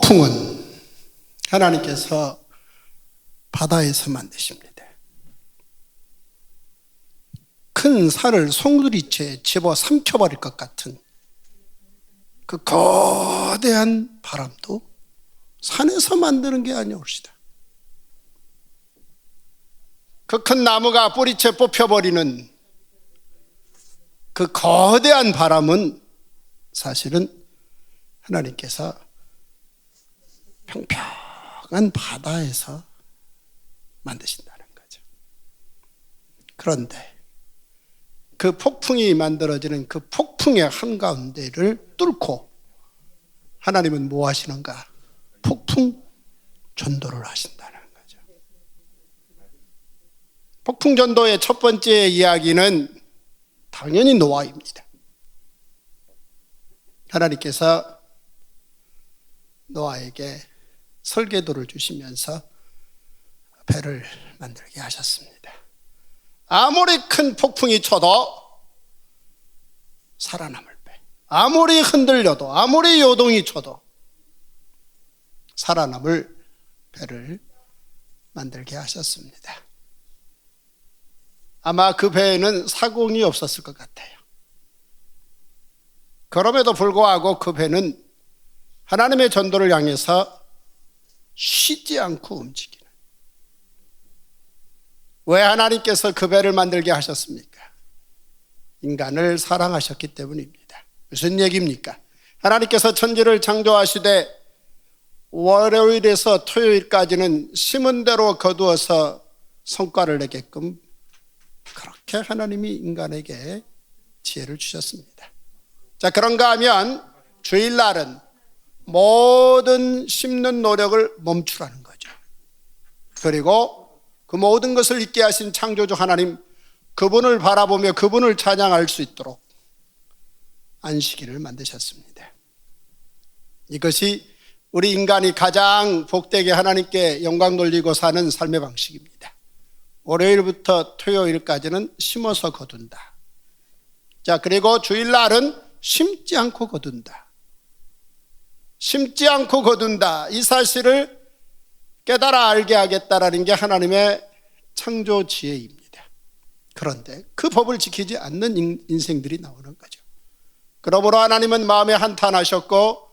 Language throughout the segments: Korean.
폭풍은 하나님께서 바다에서 만드십니다. 큰 산을 송두리째 집어 삼켜버릴 것 같은 그 거대한 바람도 산에서 만드는 게 아니옵시다. 그 큰 나무가 뿌리채 뽑혀버리는 그 거대한 바람은 사실은 하나님께서 평평한 바다에서 만드신다는 거죠. 그런데 그 폭풍이 만들어지는 그 폭풍의 한가운데를 뚫고 하나님은 뭐 하시는가? 폭풍 전도를 하신다는 거죠. 폭풍 전도의 첫 번째 이야기는 당연히 노아입니다. 하나님께서 노아에게 설계도를 주시면서 배를 만들게 하셨습니다. 아무리 큰 폭풍이 쳐도 살아남을 배, 아무리 흔들려도 아무리 요동이 쳐도 살아남을 배를 만들게 하셨습니다. 아마 그 배에는 사공이 없었을 것 같아요. 그럼에도 불구하고 그 배는 하나님의 전도를 향해서 쉬지 않고 움직이는. 왜 하나님께서 그 배를 만들게 하셨습니까? 인간을 사랑하셨기 때문입니다. 무슨 얘기입니까? 하나님께서 천지를 창조하시되 월요일에서 토요일까지는 심은 대로 거두어서 성과를 내게끔 그렇게 하나님이 인간에게 지혜를 주셨습니다. 자, 그런가 하면 주일날은 모든 심는 노력을 멈추라는 거죠. 그리고 그 모든 것을 있게 하신 창조주 하나님, 그분을 바라보며 그분을 찬양할 수 있도록 안식일을 만드셨습니다. 이것이 우리 인간이 가장 복되게 하나님께 영광 돌리고 사는 삶의 방식입니다. 월요일부터 토요일까지는 심어서 거둔다. 자, 그리고 주일날은 심지 않고 거둔다. 심지 않고 거둔다. 이 사실을 깨달아 알게 하겠다라는 게 하나님의 창조 지혜입니다. 그런데 그 법을 지키지 않는 인생들이 나오는 거죠. 그러므로 하나님은 마음에 한탄하셨고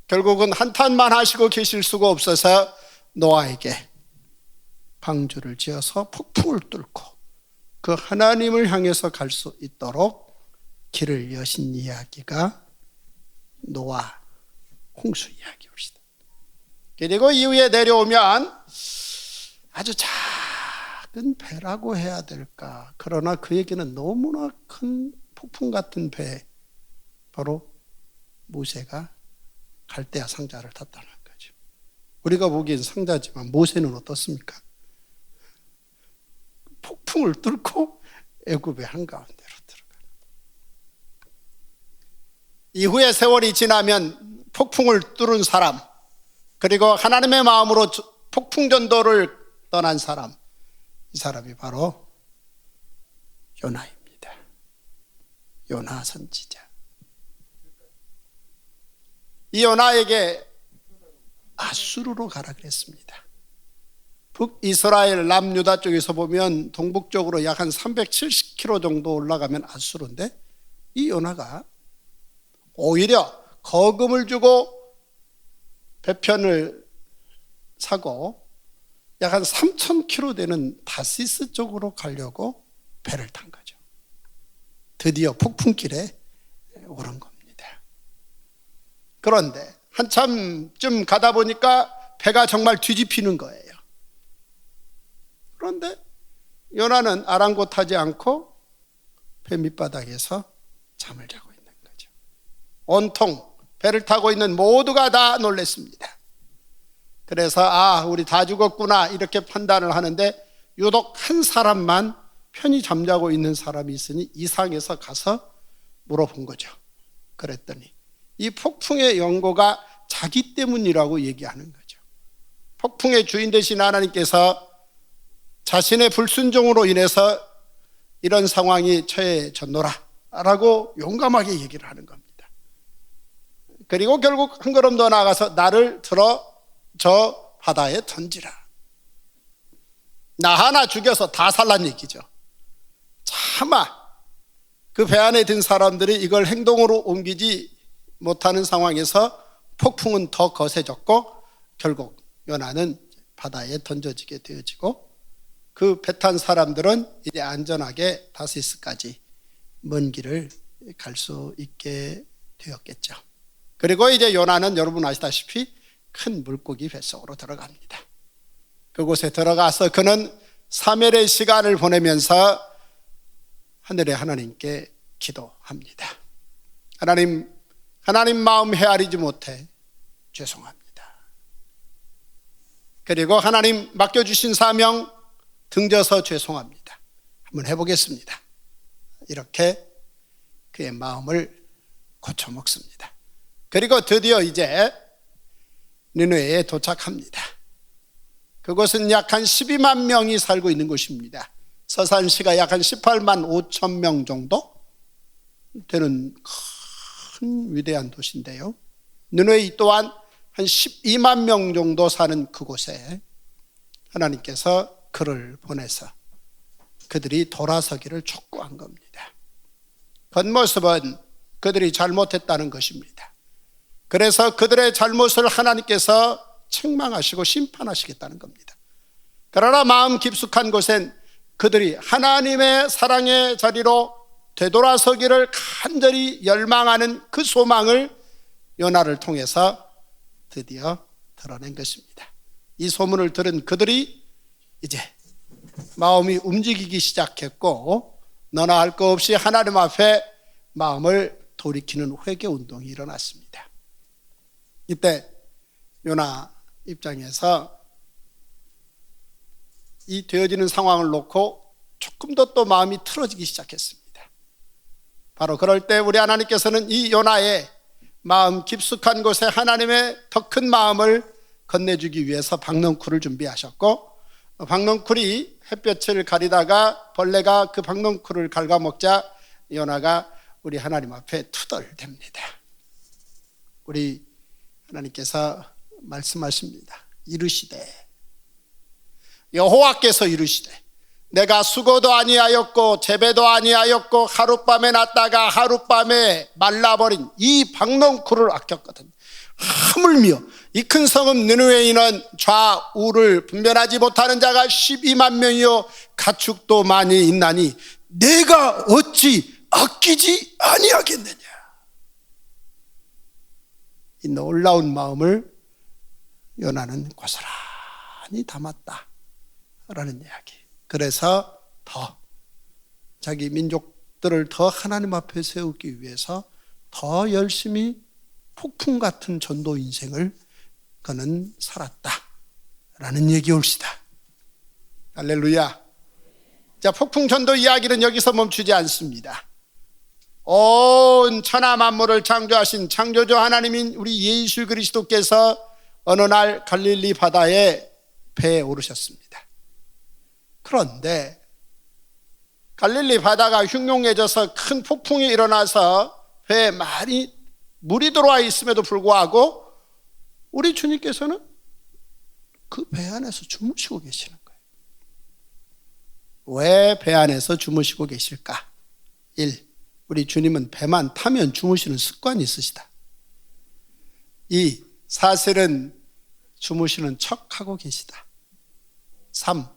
결국은 한탄만 하시고 계실 수가 없어서 노아에게 방주를 지어서 폭풍을 뚫고 그 하나님을 향해서 갈 수 있도록 길을 여신 이야기가 노아 홍수 이야기입니다. 그리고 이후에 내려오면 아주 작은 배라고 해야 될까? 그러나 그에게는 너무나 큰 폭풍 같은 배, 바로 모세가 갈대아 상자를 탔다는 거죠. 우리가 보기엔 상자지만 모세는 어떻습니까? 폭풍을 뚫고 애굽의 한가운데로 들어가는. 이후에 세월이 지나면 폭풍을 뚫은 사람, 그리고 하나님의 마음으로 폭풍 전도를 떠난 사람, 이 사람이 바로 요나입니다. 요나 선지자. 이 요나에게 아수르로 가라 그랬습니다. 북이스라엘 남유다 쪽에서 보면 동북쪽으로 약 한 370km 정도 올라가면 아수르인데, 이 요나가 오히려 거금을 주고 배편을 사고 약 한 3,000km 되는 다시스 쪽으로 가려고 배를 탄 거죠. 드디어 폭풍길에 오른 겁니다. 그런데 한참쯤 가다 보니까 배가 정말 뒤집히는 거예요. 그런데 요나는 아랑곳하지 않고 배 밑바닥에서 잠을 자고 있는 거죠. 온통 배를 타고 있는 모두가 다 놀랐습니다. 그래서 우리 다 죽었구나 이렇게 판단을 하는데, 유독 한 사람만 편히 잠자고 있는 사람이 있으니 이상해서 가서 물어본 거죠. 그랬더니 이 폭풍의 연고가 자기 때문이라고 얘기하는 거죠. 폭풍의 주인 되신 하나님께서 자신의 불순종으로 인해서 이런 상황이 처해졌노라 라고 용감하게 얘기를 하는 겁니다. 그리고 결국 한 걸음 더 나아가서 나를 들어 저 바다에 던지라. 나 하나 죽여서 다 살란 얘기죠. 차마 그 배 안에 든 사람들이 이걸 행동으로 옮기지 못하는 상황에서 폭풍은 더 거세졌고 결국 요나는 바다에 던져지게 되어지고 그 배 탄 사람들은 이제 안전하게 다시스까지 먼 길을 갈 수 있게 되었겠죠. 그리고 이제 요나는 여러분 아시다시피 큰 물고기 뱃속으로 들어갑니다. 그곳에 들어가서 그는 3일의 시간을 보내면서 하늘의 하나님께 기도합니다. 하나님 마음 헤아리지 못해 죄송합니다. 그리고 하나님 맡겨주신 사명 등져서 죄송합니다. 한번 해보겠습니다. 이렇게 그의 마음을 고쳐먹습니다. 그리고 드디어 이제 니느웨에 도착합니다. 그곳은 약 한 12만 명이 살고 있는 곳입니다. 서산시가 약 한 18만 5천 명 정도 되는 큰 위대한 도시인데요. 니느웨 또한 한 12만 명 정도 사는 그곳에 하나님께서 그를 보내서 그들이 돌아서기를 촉구한 겁니다. 겉모습은 그들이 잘못했다는 것입니다. 그래서 그들의 잘못을 하나님께서 책망하시고 심판하시겠다는 겁니다. 그러나 마음 깊숙한 곳엔 그들이 하나님의 사랑의 자리로 되돌아서기를 간절히 열망하는 그 소망을 요나를 통해서 드디어 드러낸 것입니다. 이 소문을 들은 그들이 이제 마음이 움직이기 시작했고 너나 할 것 없이 하나님 앞에 마음을 돌이키는 회개 운동이 일어났습니다. 이때 요나 입장에서 이 되어지는 상황을 놓고 조금 더 또 마음이 틀어지기 시작했습니다. 바로 그럴 때 우리 하나님께서는 이 요나의 마음 깊숙한 곳에 하나님의 더 큰 마음을 건네주기 위해서 박넝쿨을 준비하셨고 박넝쿨이 햇볕을 가리다가 벌레가 그 박넝쿨을 갉아먹자 요나가 우리 하나님 앞에 투덜댑니다. 우리 하나님께서 말씀하십니다. 이르시되 여호와께서 이르시되 내가 수고도 아니하였고 재배도 아니하였고 하룻밤에 났다가 하룻밤에 말라버린 이 박넝쿨을 아꼈거든. 하물며 이 큰 성읍 느느웨에는 좌우를 분별하지 못하는 자가 12만 명이요 가축도 많이 있나니 내가 어찌 아끼지 아니하겠느냐. 이 놀라운 마음을 요나는 고스란히 담았다라는 이야기. 그래서 더 자기 민족들을 더 하나님 앞에 세우기 위해서 더 열심히 폭풍 같은 전도 인생을 그는 살았다라는 얘기올시다. 할렐루야. 자, 폭풍 전도 이야기는 여기서 멈추지 않습니다. 온 천하 만물을 창조하신 창조주 하나님인 우리 예수 그리스도께서 어느 날 갈릴리 바다에 배에 오르셨습니다. 그런데 갈릴리 바다가 흉흉해져서 큰 폭풍이 일어나서 배에 많이 물이 들어와 있음에도 불구하고 우리 주님께서는 그 배 안에서 주무시고 계시는 거예요. 왜 배 안에서 주무시고 계실까? 1. 우리 주님은 배만 타면 주무시는 습관이 있으시다. 2. 사실은 주무시는 척하고 계시다. 3.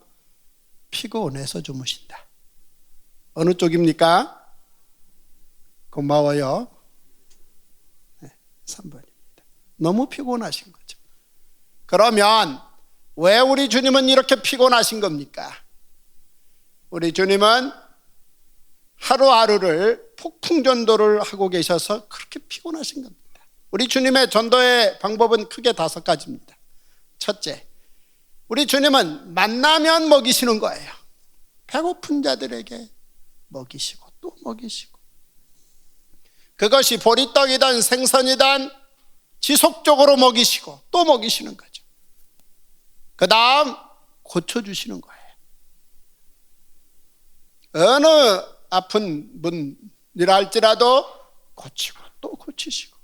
피곤해서 주무신다. 어느 쪽입니까? 고마워요. 3번입니다. 너무 피곤하신 거죠. 그러면 왜 우리 주님은 이렇게 피곤하신 겁니까? 우리 주님은 하루하루를 폭풍 전도를 하고 계셔서 그렇게 피곤하신 겁니다. 우리 주님의 전도의 방법은 크게 5가지입니다. 첫째, 우리 주님은 만나면 먹이시는 거예요. 배고픈 자들에게 먹이시고 또 먹이시고, 그것이 보리떡이든 생선이든 지속적으로 먹이시고 또 먹이시는 거죠. 그 다음 고쳐주시는 거예요. 어느 아픈 분이라 할지라도 고치고 또 고치시고,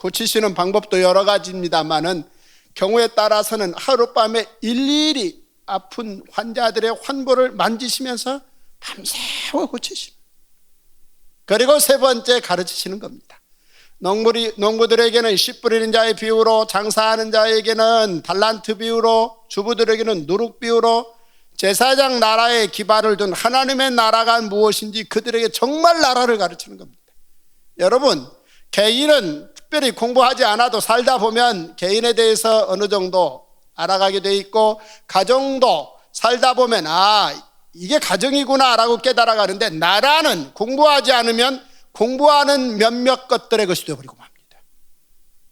고치시는 방법도 여러 가지입니다만은 경우에 따라서는 하룻밤에 일일이 아픈 환자들의 환부를 만지시면서 밤새워 고치시는, 그리고 세 번째 가르치시는 겁니다. 농부들에게는 씨 뿌리는 자의 비유로, 장사하는 자에게는 달란트 비유로, 주부들에게는 누룩 비유로 제사장 나라에 기반을 둔 하나님의 나라가 무엇인지 그들에게 정말 나라를 가르치는 겁니다. 여러분, 개인은 특별히 공부하지 않아도 살다 보면 개인에 대해서 어느 정도 알아가게 돼 있고, 가정도 살다 보면 이게 가정이구나 라고 깨달아가는데, 나라는 공부하지 않으면 공부하는 몇몇 것들의 것이 되어버리고 맙니다.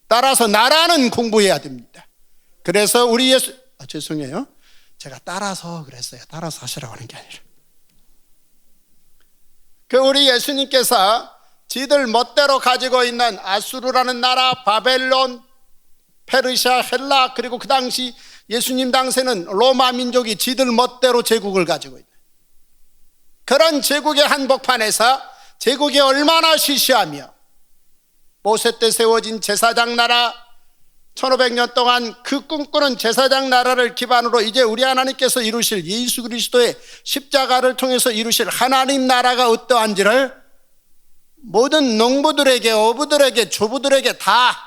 따라서 나라는 공부해야 됩니다. 그래서 우리 죄송해요, 제가 따라서 그랬어요. 따라서 하시라고 하는 게 아니라, 우리 예수님께서 지들 멋대로 가지고 있는 아수르라는 나라, 바벨론, 페르시아, 헬라, 그리고 그 당시 예수님 당시에는 로마 민족이 지들 멋대로 제국을 가지고 있는 그런 제국의 한복판에서 제국이 얼마나 시시하며 모세 때 세워진 제사장 나라, 1500년 동안 그 꿈꾸는 제사장 나라를 기반으로 이제 우리 하나님께서 이루실 예수 그리스도의 십자가를 통해서 이루실 하나님 나라가 어떠한지를 모든 농부들에게, 어부들에게, 주부들에게 다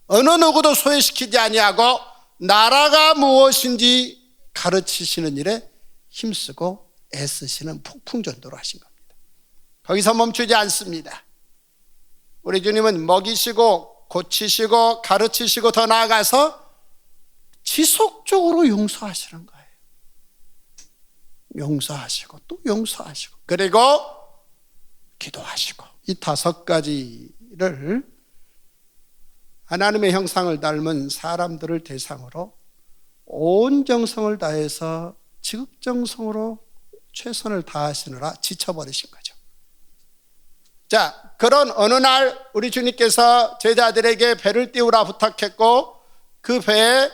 어느 누구도 소외시키지 아니하고 나라가 무엇인지 가르치시는 일에 힘쓰고 애쓰시는 폭풍전도를 하신 겁니다. 거기서 멈추지 않습니다. 우리 주님은 먹이시고 고치시고 가르치시고 더 나아가서 지속적으로 용서하시는 거예요. 용서하시고 또 용서하시고 그리고 기도하시고, 이 5가지를 하나님의 형상을 닮은 사람들을 대상으로 온 정성을 다해서 지극정성으로 최선을 다하시느라 지쳐버리신 거죠. 자, 그런 어느 날 우리 주님께서 제자들에게 배를 띄우라 부탁했고, 그 배에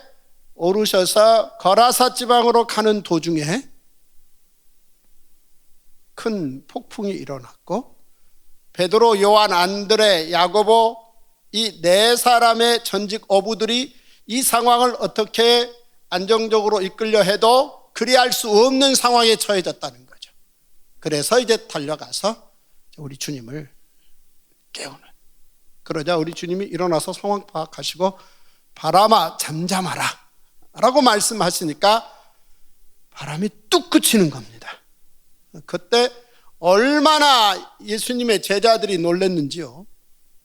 오르셔서 거라사 지방으로 가는 도중에 큰 폭풍이 일어났고, 베드로, 요한, 안드레, 야고보 이 4사람의 전직 어부들이 이 상황을 어떻게 안정적으로 이끌려 해도 그리할 수 없는 상황에 처해졌다는 거죠. 그래서 이제 달려가서 우리 주님을 깨우는, 그러자 우리 주님이 일어나서 상황 파악하시고 바람아 잠잠하라 라고 말씀하시니까 바람이 뚝 그치는 겁니다. 그때 얼마나 예수님의 제자들이 놀랐는지요.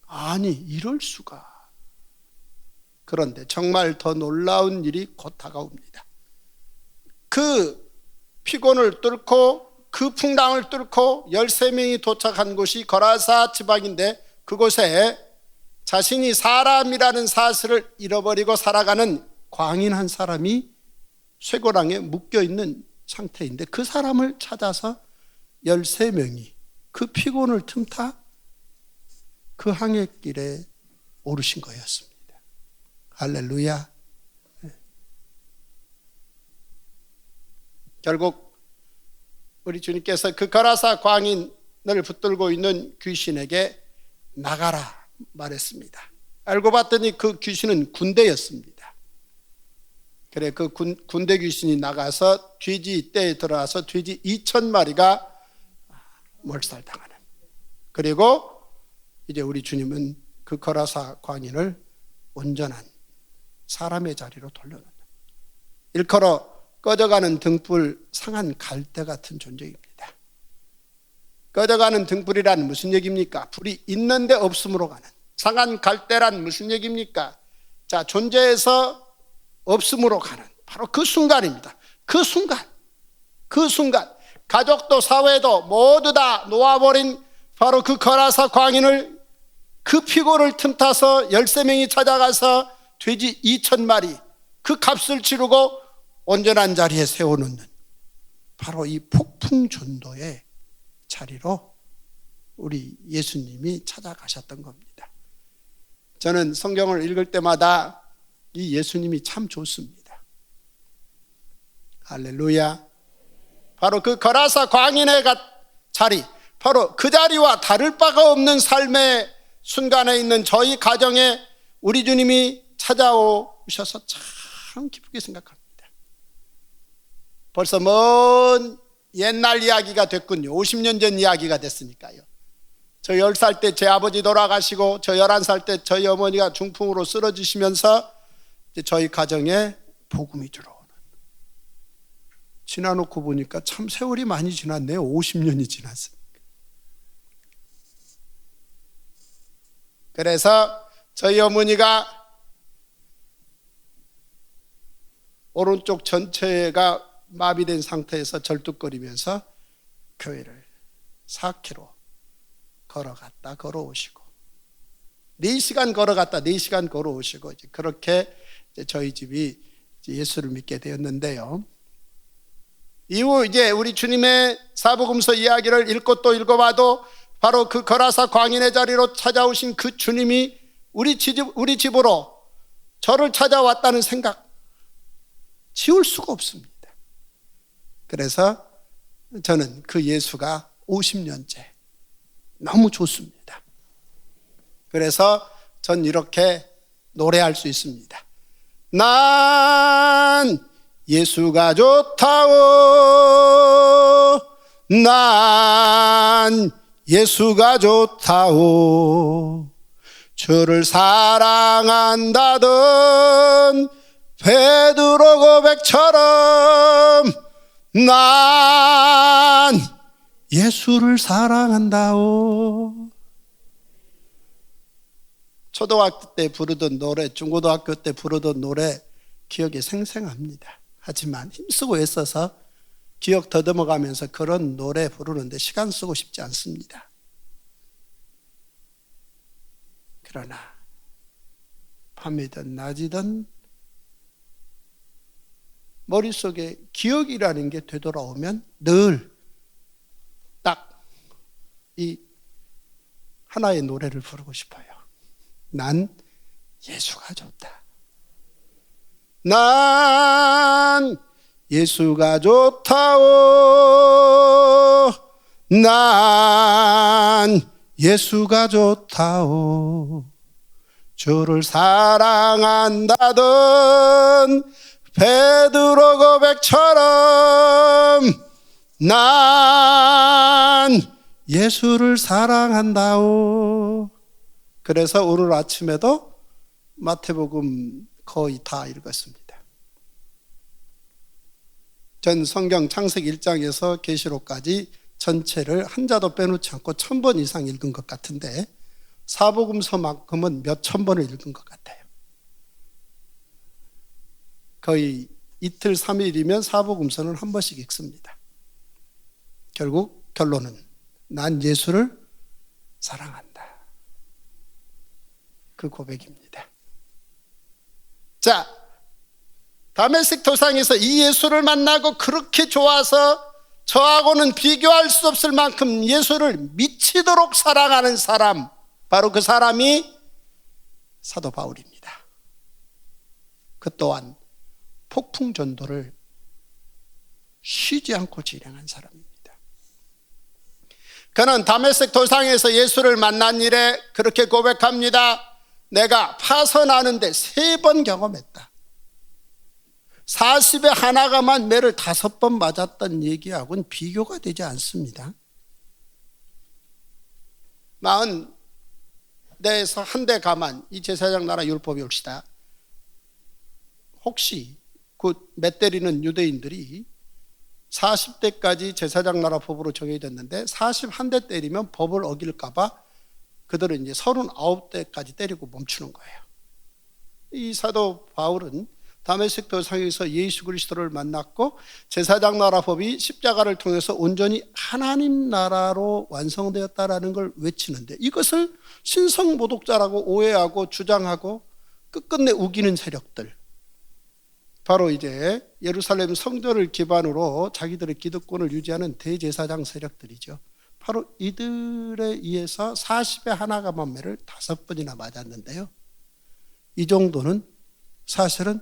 아니, 이럴 수가. 그런데 정말 더 놀라운 일이 곧 다가옵니다. 그 피곤을 뚫고 그 풍랑을 뚫고 13명이 도착한 곳이 거라사 지방인데, 그곳에 자신이 사람이라는 사실을 잃어버리고 살아가는 광인 한 사람이 쇠고랑에 묶여있는 상태인데, 그 사람을 찾아서 13명이 그 피곤을 틈타 그 항해길에 오르신 거였습니다. 할렐루야. 결국 우리 주님께서 그 거라사 광인을 붙들고 있는 귀신에게 나가라 말했습니다. 알고 봤더니 그 귀신은 군대였습니다. 그래, 그 군대 귀신이 나가서 돼지 떼에 들어와서 돼지 2000마리가 몰살당하는, 그리고 이제 우리 주님은 그 거라사 광인을 온전한 사람의 자리로 돌려놓는, 일컬어 꺼져가는 등불, 상한 갈대 같은 존재입니다. 꺼져가는 등불이란 무슨 얘기입니까? 불이 있는데 없음으로 가는. 상한 갈대란 무슨 얘기입니까? 자, 존재에서 없음으로 가는 바로 그 순간입니다. 그 순간 가족도 사회도 모두 다 놓아버린 바로 그 거라사 광인을, 그 피고를 틈타서 13명이 찾아가서 돼지 2000마리 그 값을 치르고 온전한 자리에 세워놓는 바로 이 폭풍 전도의 자리로 우리 예수님이 찾아가셨던 겁니다. 저는 성경을 읽을 때마다 이 예수님이 참 좋습니다. 할렐루야. 바로 그 거라사 광인의 자리, 바로 그 자리와 다를 바가 없는 삶의 순간에 있는 저희 가정에 우리 주님이 찾아오셔서 참 기쁘게 생각합니다. 벌써 먼 옛날 이야기가 됐군요. 50년 전 이야기가 됐으니까요. 저 10살 때 제 아버지 돌아가시고 저 11살 때 저희 어머니가 중풍으로 쓰러지시면서 이제 저희 가정에 복음이 들어오는. 지나놓고 보니까 참 세월이 많이 지났네요. 50년이 지났으니까. 그래서 저희 어머니가 오른쪽 전체가 마비된 상태에서 절뚝거리면서 교회를 4km 걸어갔다 걸어오시고 4시간 걸어갔다 4시간 걸어오시고 그렇게 저희 집이 예수를 믿게 되었는데요. 이후 이제 우리 주님의 사복음서 이야기를 읽고 또 읽어봐도 바로 그 거라사 광인의 자리로 찾아오신 그 주님이 우리 집으로 저를 찾아왔다는 생각 지울 수가 없습니다. 그래서 저는 그 예수가 50년째 너무 좋습니다. 그래서 전 이렇게 노래할 수 있습니다. 난 예수가 좋다오. 난 예수가 좋다오. 주를 사랑한다던 베드로 고백처럼 난 예수를 사랑한다오. 초등학교 때 부르던 노래, 중고등학교 때 부르던 노래 기억이 생생합니다. 하지만 힘쓰고 애써서 기억 더듬어가면서 그런 노래 부르는데 시간 쓰고 싶지 않습니다. 그러나 밤이든 낮이든 머릿속에 기억이라는 게 되돌아오면 늘 딱 이 하나의 노래를 부르고 싶어요. 난 예수가 좋다. 난 예수가 좋다오. 난 예수가 좋다오. 주를 사랑한다던 베드로 고백처럼 난 예수를 사랑한다오. 그래서 오늘 아침에도 마태복음 거의 다 읽었습니다. 전 성경 창세기 1장에서 계시록까지 전체를 한자도 빼놓지 않고 1000번 이상 읽은 것 같은데 사복음서만큼은 몇천 번을 읽은 것 같아요. 거의 이틀 3일이면 사복음서는 한 번씩 읽습니다. 결국 결론은 난 예수를 사랑한다. 그 고백입니다. 자, 다메섹 도상에서 이 예수를 만나고 그렇게 좋아서 저하고는 비교할 수 없을 만큼 예수를 미치도록 사랑하는 사람, 바로 그 사람이 사도 바울입니다. 그 또한 폭풍 전도를 쉬지 않고 진행한 사람입니다. 그는 다메섹 도상에서 예수를 만난 이래 그렇게 고백합니다. 내가 파선하는데 3번 경험했다. 40에 하나가만 매를 5번 맞았던 얘기하고는 비교가 되지 않습니다. 40대에서 한 대 가만 이 제사장 나라 율법이 옵시다. 혹시 그 맷때리는 유대인들이 40대까지 제사장 나라 법으로 정해졌는데 41대 때리면 법을 어길까 봐 그들은 이제 39대까지 때리고 멈추는 거예요. 이 사도 바울은 다메섹 도상에서 예수 그리스도를 만났고 제사장 나라 법이 십자가를 통해서 온전히 하나님 나라로 완성되었다라는 걸 외치는데 이것을 신성모독자라고 오해하고 주장하고 끝끝내 우기는 세력들, 바로 이제 예루살렘 성전을 기반으로 자기들의 기득권을 유지하는 대제사장 세력들이죠. 바로 이들에 의해서 40에 하나가만 매를 5번이나 맞았는데요. 이 정도는 사실은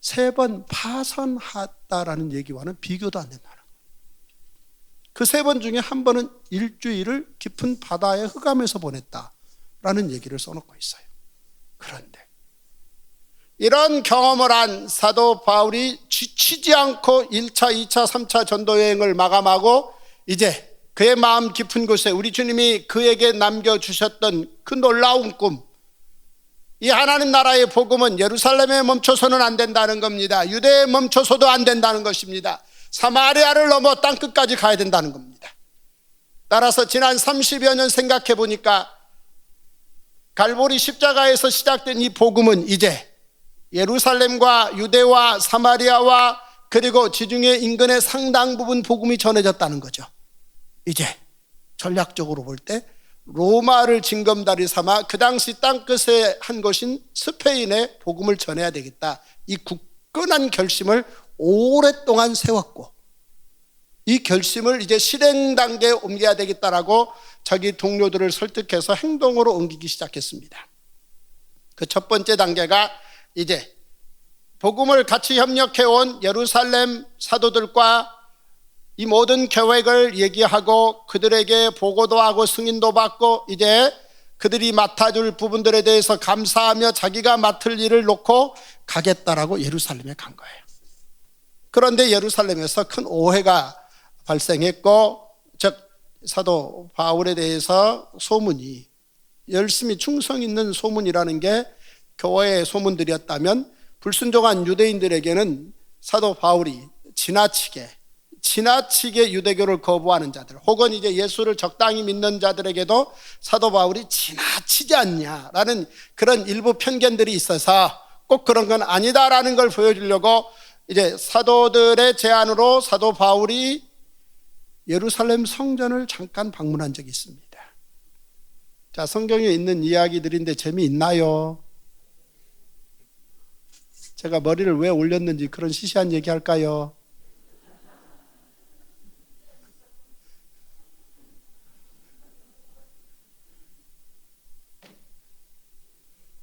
3번 파선했다라는 얘기와는 비교도 안 된다는 거예요. 그 3번 중에 한 번은 일주일을 깊은 바다의 흑암에서 보냈다라는 얘기를 써놓고 있어요. 그런데 이런 경험을 한 사도 바울이 지치지 않고 1차, 2차, 3차 전도 여행을 마감하고 이제 그의 마음 깊은 곳에 우리 주님이 그에게 남겨주셨던 그 놀라운 꿈, 이 하나님 나라의 복음은 예루살렘에 멈춰서는 안 된다는 겁니다. 유대에 멈춰서도 안 된다는 것입니다. 사마리아를 넘어 땅끝까지 가야 된다는 겁니다. 따라서 지난 30여 년 생각해 보니까 갈보리 십자가에서 시작된 이 복음은 이제 예루살렘과 유대와 사마리아와 그리고 지중해 인근의 상당 부분 복음이 전해졌다는 거죠. 이제 전략적으로 볼 때 로마를 징검다리 삼아 그 당시 땅끝에 한 곳인 스페인에 복음을 전해야 되겠다. 이 굳건한 결심을 오랫동안 세웠고 이 결심을 이제 실행 단계에 옮겨야 되겠다라고 자기 동료들을 설득해서 행동으로 옮기기 시작했습니다. 그 첫 번째 단계가 이제 복음을 같이 협력해온 예루살렘 사도들과 이 모든 계획을 얘기하고 그들에게 보고도 하고 승인도 받고 이제 그들이 맡아줄 부분들에 대해서 감사하며 자기가 맡을 일을 놓고 가겠다라고 예루살렘에 간 거예요. 그런데 예루살렘에서 큰 오해가 발생했고, 즉 사도 바울에 대해서 소문이, 열심히 충성 있는 소문이라는 게 교회의 소문들이었다면 불순종한 유대인들에게는 사도 바울이 지나치게 유대교를 거부하는 자들, 혹은 이제 예수를 적당히 믿는 자들에게도 사도 바울이 지나치지 않냐라는 그런 일부 편견들이 있어서 꼭 그런 건 아니다라는 걸 보여주려고 이제 사도들의 제안으로 사도 바울이 예루살렘 성전을 잠깐 방문한 적이 있습니다. 자, 성경에 있는 이야기들인데 재미있나요? 제가 머리를 왜 올렸는지 그런 시시한 얘기 할까요?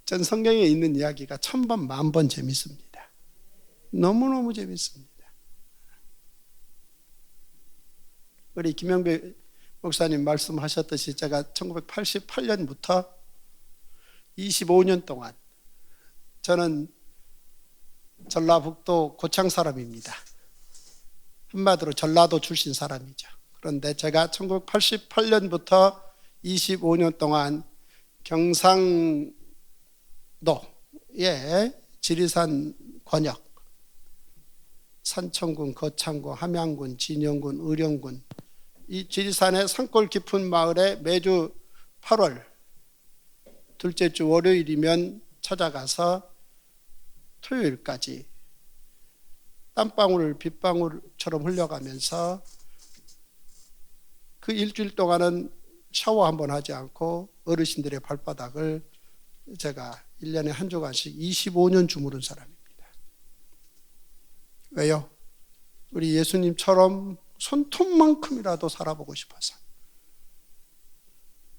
전 성경에 있는 이야기가 1000번, 10,000번 재밌습니다. 너무너무 재밌습니다. 우리 김영배 목사님 말씀하셨듯이 제가 1988년부터 25년 동안 저는 전라북도 고창 사람입니다. 한마디로 전라도 출신 사람이죠. 그런데 제가 1988년부터 25년 동안 경상도의 지리산 권역, 산청군, 거창군, 함양군, 진영군, 의령군, 이 지리산의 산골 깊은 마을에 매주 8월 둘째 주 월요일이면 찾아가서 토요일까지 땀방울 빗방울처럼 흘려가면서 그 일주일 동안은 샤워 한번 하지 않고 어르신들의 발바닥을 제가 1년에 한 주간씩 25년 주무른 사람입니다. 왜요? 우리 예수님처럼 손톱만큼이라도 살아보고 싶어서.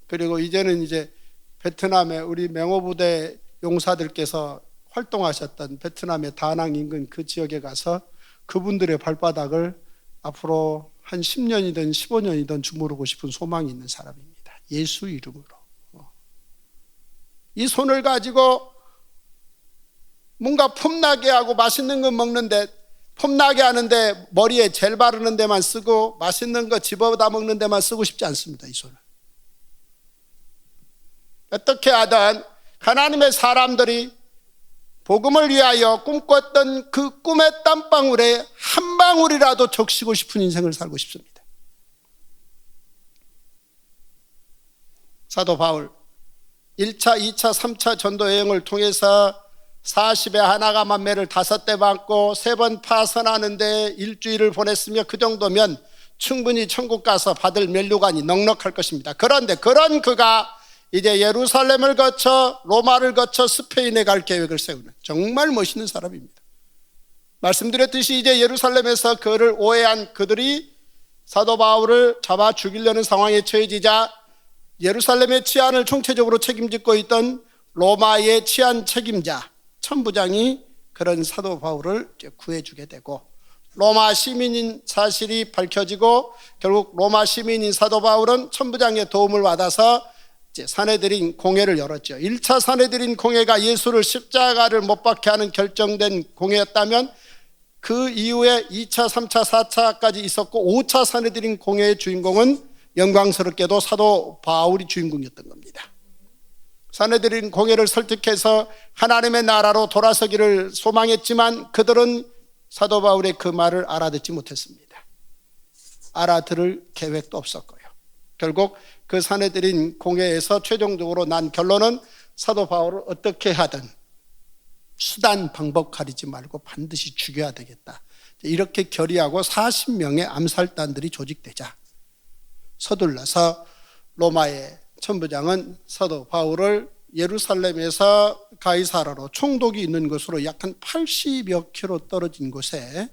그리고 이제는 이제 베트남에 우리 맹호부대 용사들께서 활동하셨던 베트남의 다낭 인근 그 지역에 가서 그분들의 발바닥을 앞으로 한 10년이든 15년이든 주무르고 싶은 소망이 있는 사람입니다. 예수 이름으로. 이 손을 가지고 뭔가 폼나게 하고 맛있는 거 먹는데, 폼나게 하는데 머리에 젤 바르는 데만 쓰고 맛있는 거 집어다 먹는 데만 쓰고 싶지 않습니다. 이 손을 어떻게 하든 하나님의 사람들이 복음을 위하여 꿈꿨던 그 꿈의 땀방울에 한 방울이라도 적시고 싶은 인생을 살고 싶습니다. 사도 바울 1차, 2차, 3차 전도 여행을 통해서 40에 하나가 만매를 5대 받고 3번 파선하는데 일주일을 보냈으며 그 정도면 충분히 천국 가서 받을 면류관이 넉넉할 것입니다. 그런데 그런 그가 이제 예루살렘을 거쳐 로마를 거쳐 스페인에 갈 계획을 세우는 정말 멋있는 사람입니다. 말씀드렸듯이 이제 예루살렘에서 그를 오해한 그들이 사도 바울을 잡아 죽이려는 상황에 처해지자 예루살렘의 치안을 총체적으로 책임지고 있던 로마의 치안 책임자 천부장이 그런 사도 바울을 구해주게 되고 로마 시민인 사실이 밝혀지고 결국 로마 시민인 사도 바울은 천부장의 도움을 받아서 이제 사내들인 공회를 열었죠. 1차 사내들인 공회가 예수를 십자가를 못 박게 하는 결정된 공회였다면 그 이후에 2차, 3차, 4차까지 있었고 5차 사내들인 공회의 주인공은 영광스럽게도 사도 바울이 주인공이었던 겁니다. 사내들인 공회를 설득해서 하나님의 나라로 돌아서기를 소망했지만 그들은 사도 바울의 그 말을 알아듣지 못했습니다. 알아들을 계획도 없었고요. 결국 그 사내들인 공회에서 최종적으로 난 결론은 사도 바울을 어떻게 하든 수단 방법 가리지 말고 반드시 죽여야 되겠다. 이렇게 결의하고 40명의 암살단들이 조직되자 서둘러서 로마의 천부장은 사도 바울을 예루살렘에서 가이사라로 총독이 있는 곳으로 약 한 80여 킬로 떨어진 곳에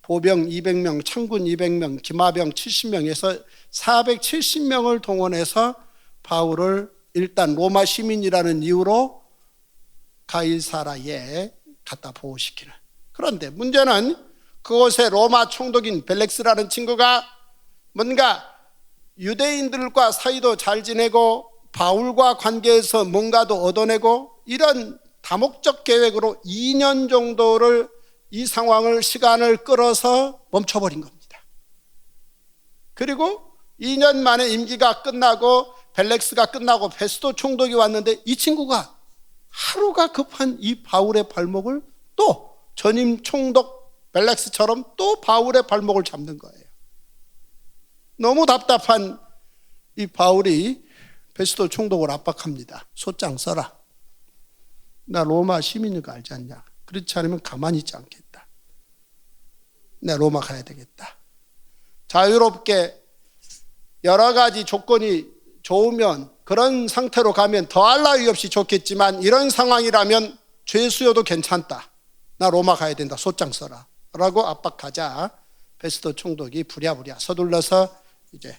보병 200명, 창군 200명, 기마병 70명에서 470명을 동원해서 바울을 일단 로마 시민이라는 이유로 가이사라에 갖다 보호시키는. 그런데 문제는 그곳에 로마 총독인 벨렉스라는 친구가 뭔가 유대인들과 사이도 잘 지내고 바울과 관계에서 뭔가도 얻어내고 이런 다목적 계획으로 2년 정도를 이 상황을 시간을 끌어서 멈춰버린 겁니다. 그리고 2년 만에 임기가 끝나고 벨렉스가 끝나고 베스도 총독이 왔는데 이 친구가 하루가 급한 이 바울의 발목을 또 전임 총독 벨렉스처럼 또 바울의 발목을 잡는 거예요. 너무 답답한 이 바울이 베스도 총독을 압박합니다. 소장 써라. 나 로마 시민인 거 알지 않냐? 그렇지 않으면 가만히 있지 않겠다. 내 로마 가야 되겠다. 자유롭게 여러 가지 조건이 좋으면 그런 상태로 가면 더할 나위 없이 좋겠지만 이런 상황이라면 죄수여도 괜찮다. 나 로마 가야 된다. 소장 써라. 라고 압박하자 베스도 총독이 부랴부랴 서둘러서 이제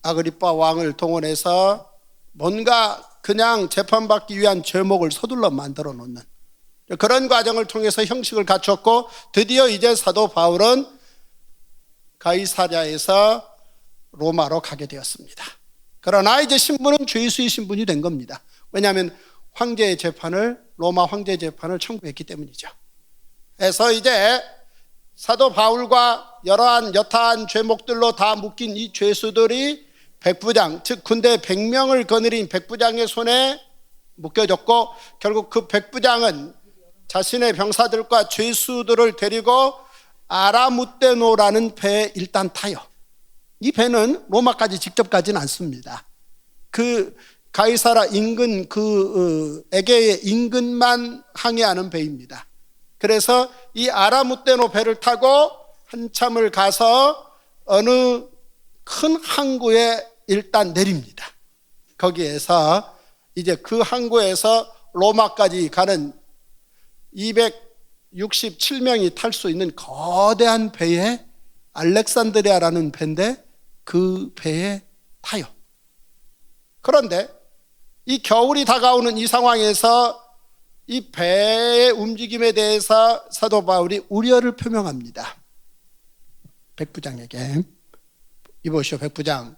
아그리빠 왕을 동원해서 뭔가 그냥 재판받기 위한 죄목을 서둘러 만들어 놓는 그런 과정을 통해서 형식을 갖췄고 드디어 이제 사도 바울은 가이사랴에서 로마로 가게 되었습니다. 그러나 이제 신분은 죄수의 신분이 된 겁니다. 왜냐하면 황제의 재판을 로마 황제의 재판을 청구했기 때문이죠. 그래서 이제 사도 바울과 여러한 여타한 죄목들로 다 묶인 이 죄수들이 백부장, 즉 군대 100명을 거느린 백부장의 손에 묶여졌고 결국 그 백부장은 자신의 병사들과 죄수들을 데리고 아라무떼노라는 배에 일단 타요. 이 배는 로마까지 직접 가진 않습니다. 그 가이사라 인근 에게의 인근만 항해하는 배입니다. 그래서 이 아라무떼노 배를 타고 한참을 가서 어느 큰 항구에 일단 내립니다. 거기에서 이제 그 항구에서 로마까지 가는 267명이 탈 수 있는 거대한 배에 알렉산드리아라는 배인데 그 배에 타요. 그런데 이 겨울이 다가오는 이 상황에서 이 배의 움직임에 대해서 사도 바울이 우려를 표명합니다. 백부장에게 이보시오 백부장,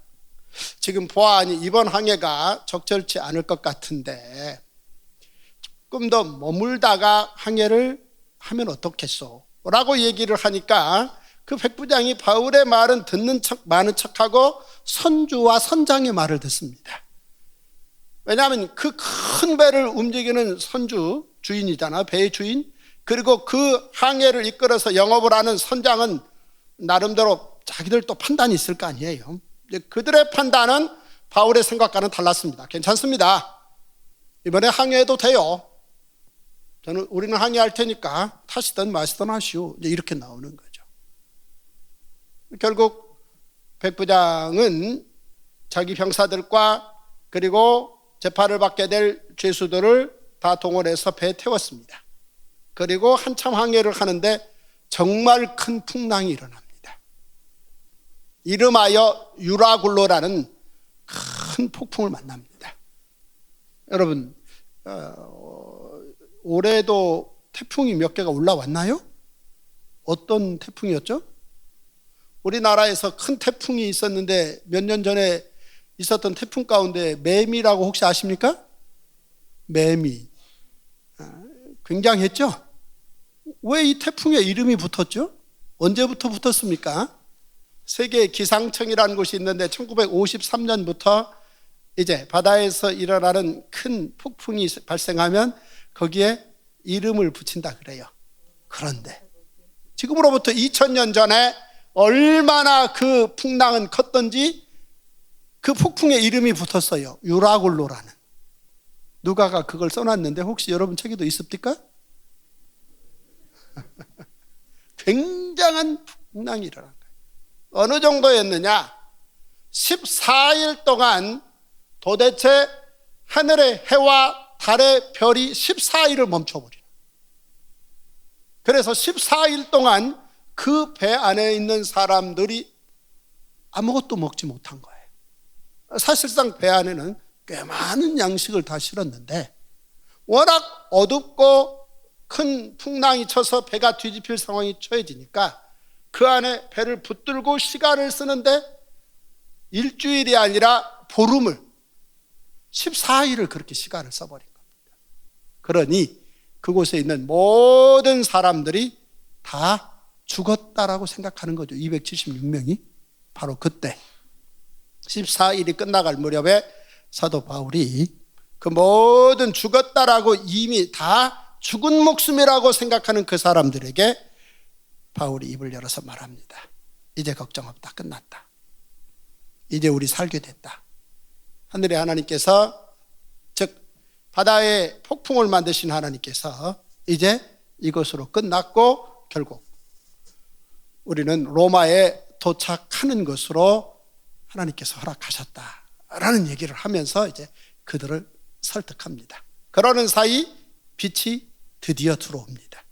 지금 보아하니 이번 항해가 적절치 않을 것 같은데 조금 더 머물다가 항해를 하면 어떻겠소? 라고 얘기를 하니까 그 백부장이 바울의 말은 듣는 척 마는 척하고 선주와 선장의 말을 듣습니다. 왜냐하면 그 큰 배를 움직이는 선주, 주인이잖아, 배의 주인. 그리고 그 항해를 이끌어서 영업을 하는 선장은 나름대로 자기들 또 판단이 있을 거 아니에요. 그들의 판단은 바울의 생각과는 달랐습니다. 괜찮습니다. 이번에 항해해도 돼요. 우리는 항해할 테니까 타시든 마시든 하시오. 이제 이렇게 나오는 거죠. 결국 백부장은 자기 병사들과 그리고 재판을 받게 될 죄수들을 다 동원해서 배에 태웠습니다. 그리고 한참 항해를 하는데 정말 큰 풍랑이 일어납니다. 이름하여 유라굴로라는 큰 폭풍을 만납니다. 여러분, 올해도 태풍이 몇 개가 올라왔나요? 어떤 태풍이었죠? 우리나라에서 큰 태풍이 있었는데 몇 년 전에 있었던 태풍 가운데 매미라고 혹시 아십니까? 매미. 굉장했죠? 왜 이 태풍에 이름이 붙었죠? 언제부터 붙었습니까? 세계 기상청이라는 곳이 있는데 1953년부터 이제 바다에서 일어나는 큰 폭풍이 발생하면 거기에 이름을 붙인다 그래요. 그런데 지금으로부터 2000년 전에 얼마나 그 풍랑은 컸던지 그 폭풍에 이름이 붙었어요. 유라굴로라는. 누가가 그걸 써놨는데 혹시 여러분 책에도 있습니까? 굉장한 풍랑이 일어난 거예요. 어느 정도였느냐? 14일 동안 도대체 하늘의 해와 달의 별이 14일을 멈춰버리는. 그래서 14일 동안 그 배 안에 있는 사람들이 아무것도 먹지 못한 거예요. 사실상 배 안에는 꽤 많은 양식을 다 실었는데 워낙 어둡고 큰 풍랑이 쳐서 배가 뒤집힐 상황이 처해지니까 그 안에 배를 붙들고 시간을 쓰는데 일주일이 아니라 보름을 14일을 그렇게 시간을 써버린 겁니다. 그러니 그곳에 있는 모든 사람들이 다 죽었다라고 생각하는 거죠. 276명이. 바로 그때 14일이 끝나갈 무렵에 사도 바울이 그 모든 죽었다라고 이미 다 죽은 목숨이라고 생각하는 그 사람들에게 바울이 입을 열어서 말합니다. 이제 걱정 없다. 끝났다. 이제 우리 살게 됐다. 하늘의 하나님께서, 즉 바다에 폭풍을 만드신 하나님께서 이제 이것으로 끝났고 결국 우리는 로마에 도착하는 것으로 하나님께서 허락하셨다라는 얘기를 하면서 이제 그들을 설득합니다. 그러는 사이 빛이 드디어 들어옵니다.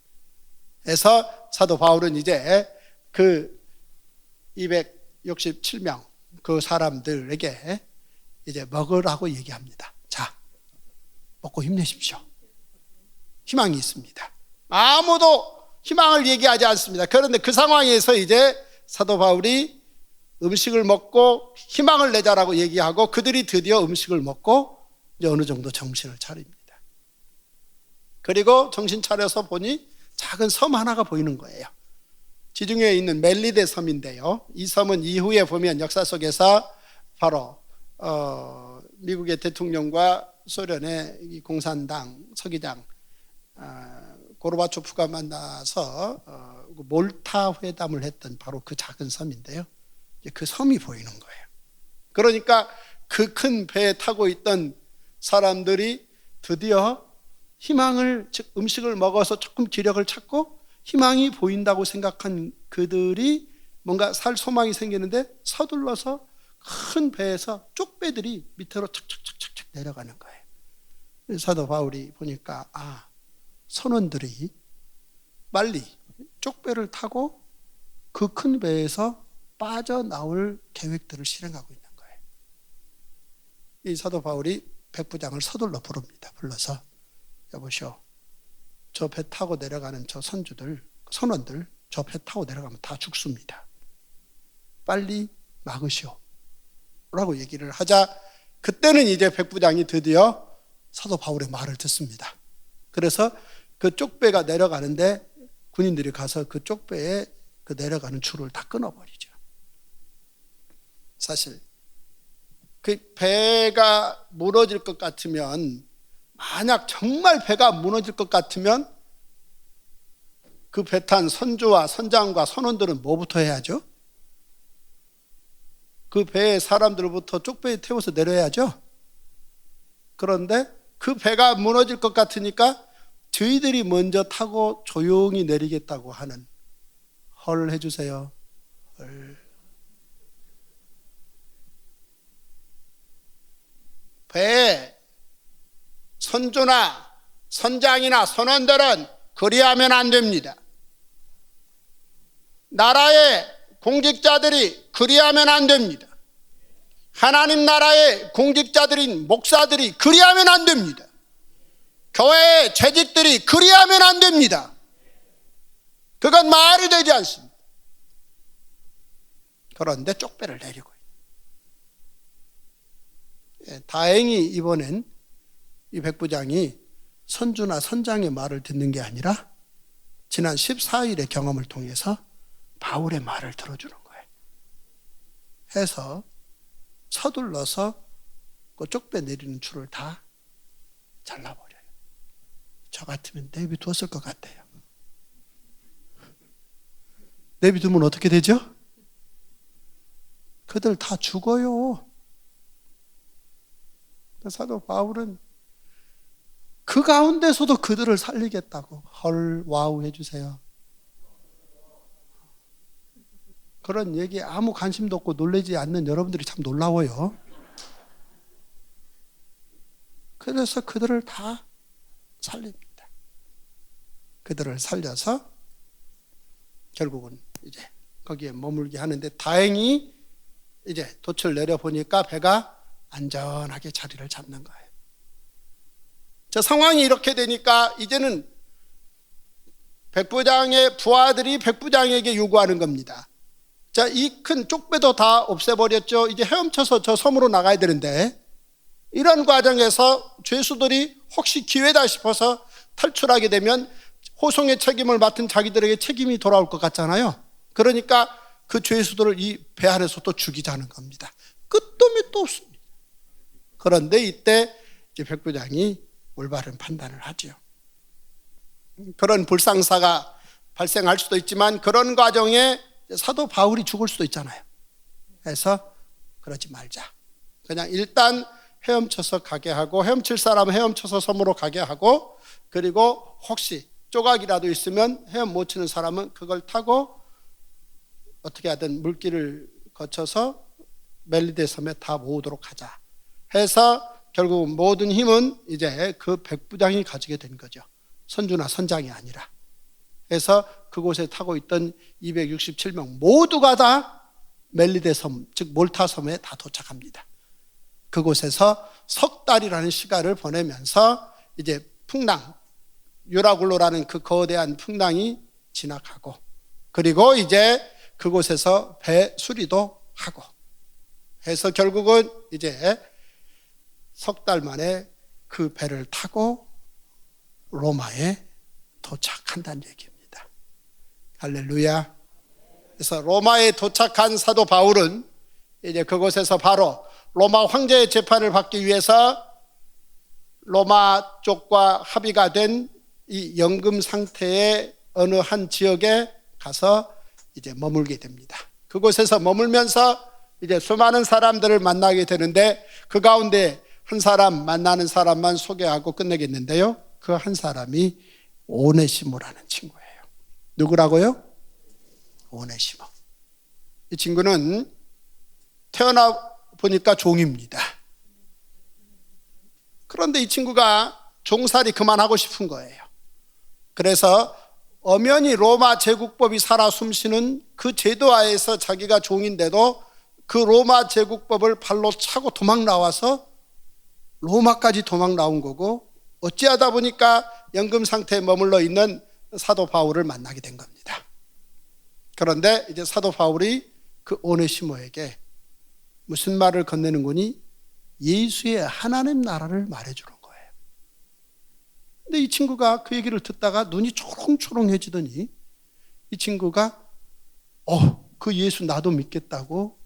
그래서 사도 바울은 이제 그 267명 그 사람들에게 이제 먹으라고 얘기합니다. 자, 먹고 힘내십시오. 희망이 있습니다. 아무도 희망을 얘기하지 않습니다. 그런데 그 상황에서 이제 사도 바울이 음식을 먹고 희망을 내자라고 얘기하고 그들이 드디어 음식을 먹고 이제 어느 정도 정신을 차립니다. 그리고 정신 차려서 보니 작은 섬 하나가 보이는 거예요. 지중해에 있는 멜리데 섬인데요. 이 섬은 이후에 보면 역사 속에서 바로 미국의 대통령과 소련의 공산당 서기장 고르바초프가 만나서 몰타 회담을 했던 바로 그 작은 섬인데요. 그 섬이 보이는 거예요. 그러니까 그 큰 배에 타고 있던 사람들이 드디어 희망을, 즉 음식을 먹어서 조금 기력을 찾고 희망이 보인다고 생각한 그들이 뭔가 살 소망이 생기는데 서둘러서 큰 배에서 쪽배들이 밑으로 착착착착 내려가는 거예요. 사도 바울이 보니까 선원들이 빨리 쪽배를 타고 그 큰 배에서 빠져나올 계획들을 실행하고 있는 거예요. 이 사도 바울이 백부장을 서둘러 부릅니다. 불러서 여보시오, 저 배 타고 내려가는 저 선원들 저 배 타고 내려가면 다 죽습니다. 빨리 막으시오 라고 얘기를 하자 그때는 이제 백부장이 드디어 사도 바울의 말을 듣습니다. 그래서 그 쪽배가 내려가는데 군인들이 가서 그 쪽배에 그 내려가는 줄을 다 끊어버리죠. 사실 그 배가 무너질 것 같으면, 만약 정말 배가 무너질 것 같으면 그 배 탄 선주와 선장과 선원들은 뭐부터 해야죠? 그 배의 사람들부터 쪽배에 태워서 내려야죠. 그런데 그 배가 무너질 것 같으니까 저희들이 먼저 타고 조용히 내리겠다고 하는, 헐 해주세요. 헐. 배에 선주나 선장이나 선원들은 그리하면 안 됩니다. 나라의 공직자들이 그리하면 안 됩니다. 하나님 나라의 공직자들인 목사들이 그리하면 안 됩니다. 교회의 재직들이 그리하면 안 됩니다. 그건 말이 되지 않습니다. 그런데 쪽배를 내리고 있는. 다행히 이번엔 이 백부장이 선주나 선장의 말을 듣는 게 아니라 지난 14일의 경험을 통해서 바울의 말을 들어주는 거예요. 해서 서둘러서 그 쪽배 내리는 줄을 다 잘라버려요. 저 같으면 내비두었을 것 같아요. 내비두면 어떻게 되죠? 그들 다 죽어요. 사도 바울은 그 가운데서도 그들을 살리겠다고 헐 와우 해주세요. 그런 얘기에 아무 관심도 없고 놀라지 않는 여러분들이 참 놀라워요. 그래서 그들을 다 살립니다. 그들을 살려서 결국은 이제 거기에 머물게 하는데, 다행히 이제 돛을 내려보니까 배가 안전하게 자리를 잡는 거예요. 저 상황이 이렇게 되니까 이제는 백부장의 부하들이 백부장에게 요구하는 겁니다. 자, 이 큰 쪽배도 다 없애버렸죠. 이제 헤엄쳐서 저 섬으로 나가야 되는데, 이런 과정에서 죄수들이 혹시 기회다 싶어서 탈출하게 되면 호송의 책임을 맡은 자기들에게 책임이 돌아올 것 같잖아요. 그러니까 그 죄수들을 이 배 안에서 또 죽이자는 겁니다. 끝도 밑도 없습니다. 그런데 이때 이제 백부장이 올바른 판단을 하죠. 그런 불상사가 발생할 수도 있지만 그런 과정에 사도 바울이 죽을 수도 있잖아요. 그래서 그러지 말자. 그냥 일단 헤엄쳐서 가게 하고, 헤엄칠 사람은 헤엄쳐서 섬으로 가게 하고, 그리고 혹시 조각이라도 있으면 헤엄 못 치는 사람은 그걸 타고 어떻게 하든 물길을 거쳐서 멜리데 섬에 다 모으도록 하자 해서 결국 모든 힘은 이제 그 백부장이 가지게 된 거죠. 선주나 선장이 아니라. 그래서 그곳에 타고 있던 267명 모두가 다 멜리데 섬, 즉 몰타 섬에 다 도착합니다. 그곳에서 석 달이라는 시간을 보내면서 이제 풍랑, 유라굴로라는 그 거대한 풍랑이 지나가고, 그리고 이제 그곳에서 배 수리도 하고 해서 결국은 이제 석 달 만에 그 배를 타고 로마에 도착한다는 얘기입니다. 할렐루야. 그래서 로마에 도착한 사도 바울은 이제 그곳에서 바로 로마 황제의 재판을 받기 위해서 로마 쪽과 합의가 된 이 연금 상태의 어느 한 지역에 가서 이제 머물게 됩니다. 그곳에서 머물면서 이제 수많은 사람들을 만나게 되는데, 그 가운데 한 사람, 만나는 사람만 소개하고 끝내겠는데요, 그 한 사람이 오네시모라는 친구예요. 누구라고요? 오네시모. 이 친구는 태어나 보니까 종입니다. 그런데 이 친구가 종살이 그만하고 싶은 거예요. 그래서 엄연히 로마 제국법이 살아 숨쉬는 그 제도하에서 자기가 종인데도 그 로마 제국법을 발로 차고 도망 나와서 로마까지 도망 나온 거고, 어찌하다 보니까 연금 상태에 머물러 있는 사도 바울을 만나게 된 겁니다. 그런데 이제 사도 바울이 그 오네시모에게 무슨 말을 건네는 거니? 예수의 하나님 나라를 말해주는 거예요. 근데 이 친구가 그 얘기를 듣다가 눈이 초롱초롱해지더니 이 친구가 그 예수 나도 믿겠다고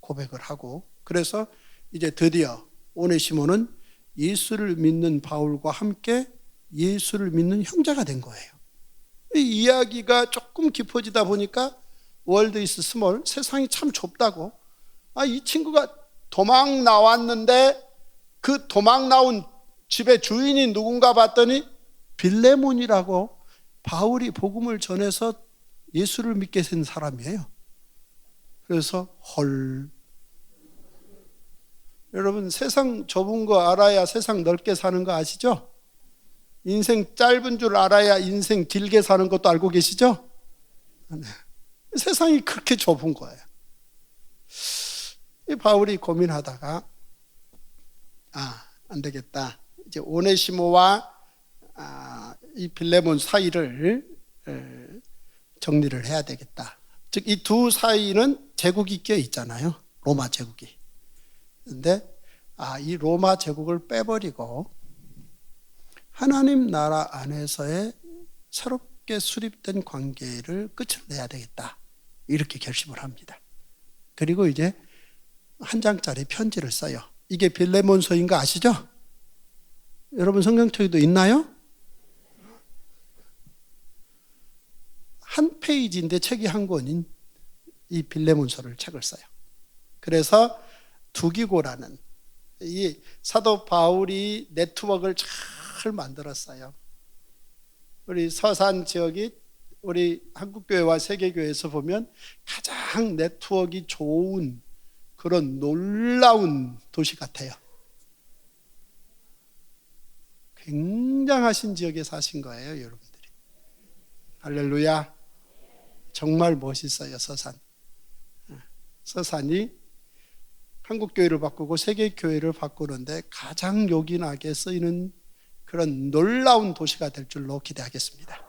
고백을 하고, 그래서 이제 드디어 오네시모는 예수를 믿는 바울과 함께 예수를 믿는 형제가 된 거예요. 이 이야기가 조금 깊어지다 보니까 월드 이즈 스몰, 세상이 참 좁다고, 이 친구가 도망 나왔는데 그 도망 나온 집의 주인이 누군가 봤더니 빌레몬이라고 바울이 복음을 전해서 예수를 믿게 된 사람이에요. 그래서 헐. 여러분, 세상 좁은 거 알아야 세상 넓게 사는 거 아시죠? 인생 짧은 줄 알아야 인생 길게 사는 것도 알고 계시죠? 네. 세상이 그렇게 좁은 거예요. 이 바울이 고민하다가 안 되겠다. 이제 오네시모와 이 빌레몬 사이를 정리를 해야 되겠다. 즉 이 두 사이는 제국이 껴 있잖아요. 로마 제국이. 그런데 이 로마 제국을 빼버리고 하나님 나라 안에서의 새롭게 수립된 관계를 끝을 내야 되겠다, 이렇게 결심을 합니다. 그리고 이제 한 장짜리 편지를 써요. 이게 빌레몬서인 거 아시죠? 여러분 성경책에도 있나요? 한 페이지인데 책이 한 권인 이 빌레몬서를 책을 써요. 그래서 두기고라는 이 사도 바울이 네트워크를 잘 만들었어요. 우리 서산 지역이 우리 한국교회와 세계교회에서 보면 가장 네트워크가 좋은 그런 놀라운 도시 같아요. 굉장하신 지역에 사신 거예요, 여러분들이. 할렐루야. 정말 멋있어요, 서산. 서산이 한국교회를 바꾸고 세계교회를 바꾸는데 가장 요긴하게 쓰이는 그런 놀라운 도시가 될 줄로 기대하겠습니다.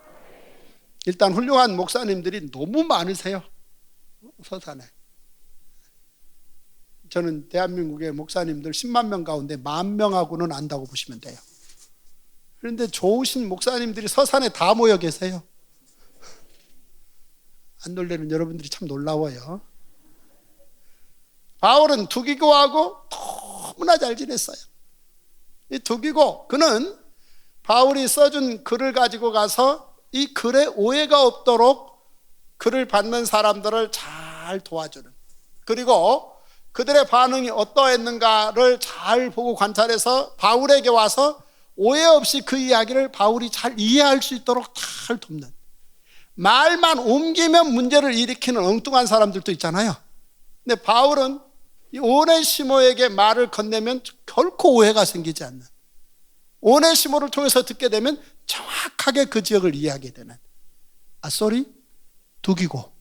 일단 훌륭한 목사님들이 너무 많으세요, 서산에. 저는 대한민국의 목사님들 10만 명 가운데 10,000명하고는 안다고 보시면 돼요. 그런데 좋으신 목사님들이 서산에 다 모여 계세요. 안 놀래는 여러분들이 참 놀라워요. 바울은 두기고하고 너무나 잘 지냈어요. 이 두기고, 그는 바울이 써준 글을 가지고 가서 이 글에 오해가 없도록 글을 받는 사람들을 잘 도와주는, 그리고 그들의 반응이 어떠했는가를 잘 보고 관찰해서 바울에게 와서 오해 없이 그 이야기를 바울이 잘 이해할 수 있도록 잘 돕는, 말만 옮기면 문제를 일으키는 엉뚱한 사람들도 있잖아요. 근데 바울은 이 오네시모에게 말을 건네면 결코 오해가 생기지 않는, 오네시모를 통해서 듣게 되면 정확하게 그 지역을 이해하게 되는, 두기고.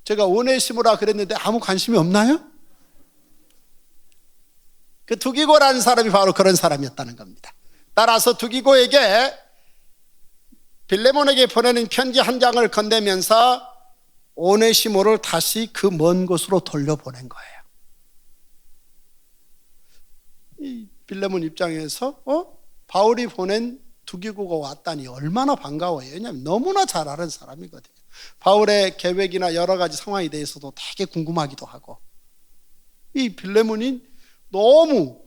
제가 오네시모라 그랬는데 아무 관심이 없나요? 그 두기고라는 사람이 바로 그런 사람이었다는 겁니다. 따라서 두기고에게 빌레몬에게 보내는 편지 한 장을 건네면서 오네시모를 다시 그 먼 곳으로 돌려보낸 거예요. 이 빌레몬 입장에서 바울이 보낸 두기고가 왔다니 얼마나 반가워요. 왜냐하면 너무나 잘 아는 사람이거든요. 바울의 계획이나 여러 가지 상황에 대해서도 되게 궁금하기도 하고, 이 빌레몬이 너무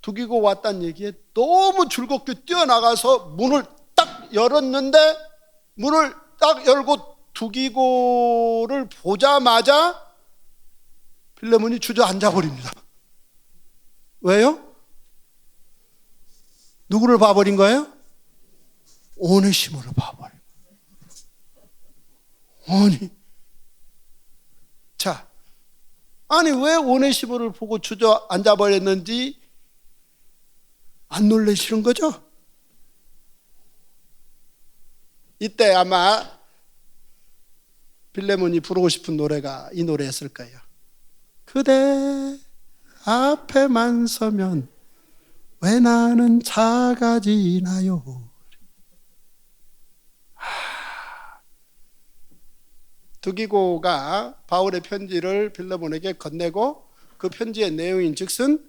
두기고 왔다는 얘기에 너무 즐겁게 뛰어나가서 문을 딱 열었는데, 문을 딱 열고 두기고를 보자마자 빌레몬이 주저앉아 버립니다. 왜요? 누구를 봐버린 거예요? 오네시모를 봐버린 거예요. 아니 왜 오네시모를 보고 주저앉아 버렸는지 안 놀라시는 거죠? 이때 아마 빌레몬이 부르고 싶은 노래가 이 노래였을 거예요. 그대 앞에만 서면 왜 나는 작아지나요? 두기고가 바울의 편지를 빌레몬에게 건네고, 그 편지의 내용인 즉슨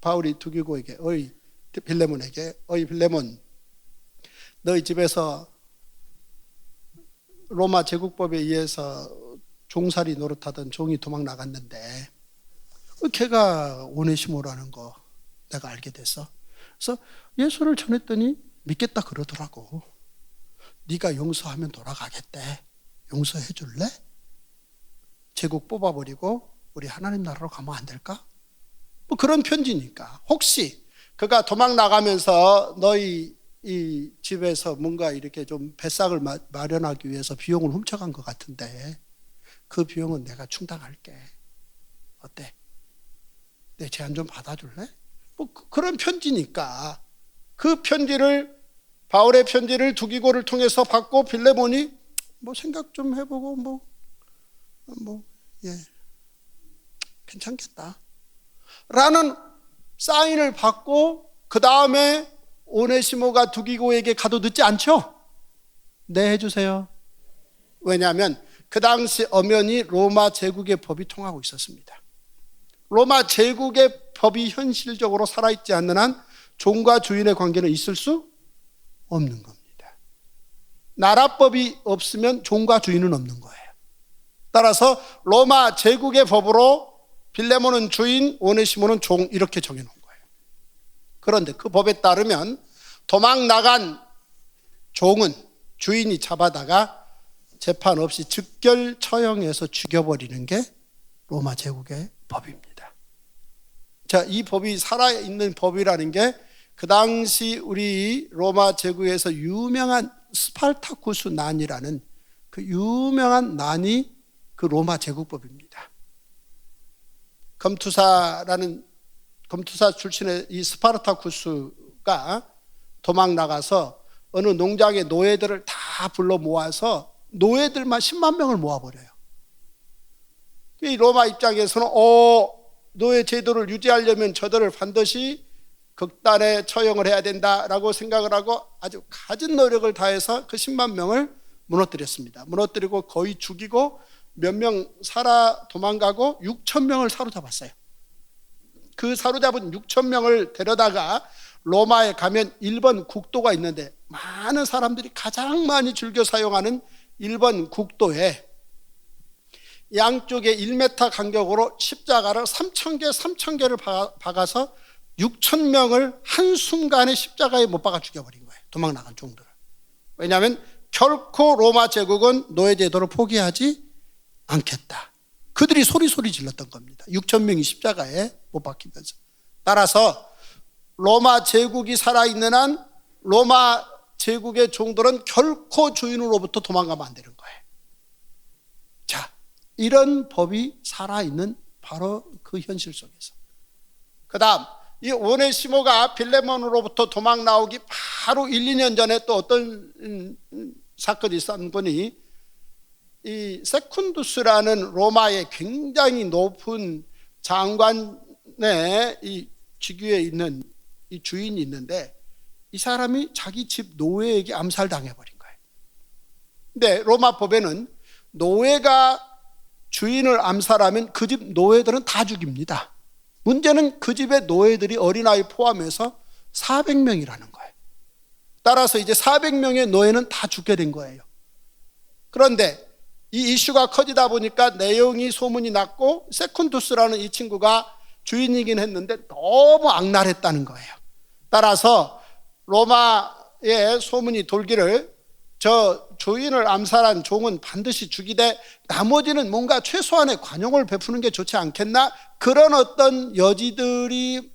바울이 두기고에게, 빌레몬에게, 빌레몬, 너희 집에서 로마 제국법에 의해서 종살이 노릇하던 종이 도망 나갔는데 걔가 오네시모라는 거 내가 알게 됐어. 그래서 예수를 전했더니 믿겠다 그러더라고. 네가 용서하면 돌아가겠대. 용서해 줄래? 제국 뽑아버리고 우리 하나님 나라로 가면 안 될까? 뭐 그런 편지니까. 혹시 그가 도망 나가면서 너희 이 집에서 뭔가 이렇게 좀 배싹을 마련하기 위해서 비용을 훔쳐간 것 같은데 그 비용은 내가 충당할게. 어때? 내 제안 좀 받아줄래? 뭐 그런 편지니까. 그 편지를, 바울의 편지를 두기고를 통해서 받고 빌레몬이 뭐 생각 좀 해보고 괜찮겠다 라는 사인을 받고, 그 다음에 오네시모가 두기고에게 가도 늦지 않죠? 네, 해주세요. 왜냐하면 그 당시 엄연히 로마 제국의 법이 통하고 있었습니다. 로마 제국의 법이 현실적으로 살아있지 않는 한 종과 주인의 관계는 있을 수 없는 겁니다. 나라법이 없으면 종과 주인은 없는 거예요. 따라서 로마 제국의 법으로 빌레몬은 주인, 오네시모는 종, 이렇게 정해놓은 거예요. 그런데 그 법에 따르면 도망 나간 종은 주인이 잡아다가 재판 없이 즉결 처형해서 죽여버리는 게 로마 제국의 법입니다. 자, 이 법이 살아있는 법이라는 게 그 당시 우리 로마 제국에서 유명한 스파르타쿠스 난이라는 그 유명한 난이 그 로마 제국법입니다. 검투사 출신의 이 스파르타쿠스가 도망 나가서 어느 농장의 노예들을 다 불러 모아서 노예들만 10만 명을 모아버려요. 이 로마 입장에서는 노예 제도를 유지하려면 저들을 반드시 극단에 처형을 해야 된다라고 생각을 하고 아주 갖은 노력을 다해서 그 10만 명을 무너뜨렸습니다. 무너뜨리고 거의 죽이고 몇 명 살아 도망가고 6천 명을 사로잡았어요. 그 사로잡은 6천 명을 데려다가 로마에 가면 1번 국도가 있는데 많은 사람들이 가장 많이 즐겨 사용하는 1번 국도에 양쪽에 1m 간격으로 십자가를 3,000개를 박아서 6천 명을 한순간에 십자가에 못 박아 죽여버린 거예요. 도망 나간 종들을. 왜냐하면 결코 로마 제국은 노예 제도를 포기하지 않겠다. 그들이 소리 질렀던 겁니다. 6천 명이 십자가에 못 박히면서. 따라서 로마 제국이 살아있는 한 로마 제국의 종들은 결코 주인으로부터 도망가면 안 되는 거예요. 자, 이런 법이 살아있는 바로 그 현실 속에서. 그 다음 이 오네시모가 빌레몬으로부터 도망 나오기 바로 1, 2년 전에 또 어떤 사건이 있었더니 이 세쿤두스라는 로마의 굉장히 높은 장관의 이 직위에 있는 이 주인이 있는데 이 사람이 자기 집 노예에게 암살당해버린 거예요. 근데 로마 법에는 노예가 주인을 암살하면 그 집 노예들은 다 죽입니다. 문제는 그 집의 노예들이 어린아이 포함해서 400명이라는 거예요. 따라서 이제 400명의 노예는 다 죽게 된 거예요. 그런데 이 이슈가 커지다 보니까 내용이 소문이 났고 세쿤두스라는 이 친구가 주인이긴 했는데 너무 악랄했다는 거예요. 따라서 로마에 소문이 돌기를 저 주인을 암살한 종은 반드시 죽이되 나머지는 뭔가 최소한의 관용을 베푸는 게 좋지 않겠나? 그런 어떤 여지들이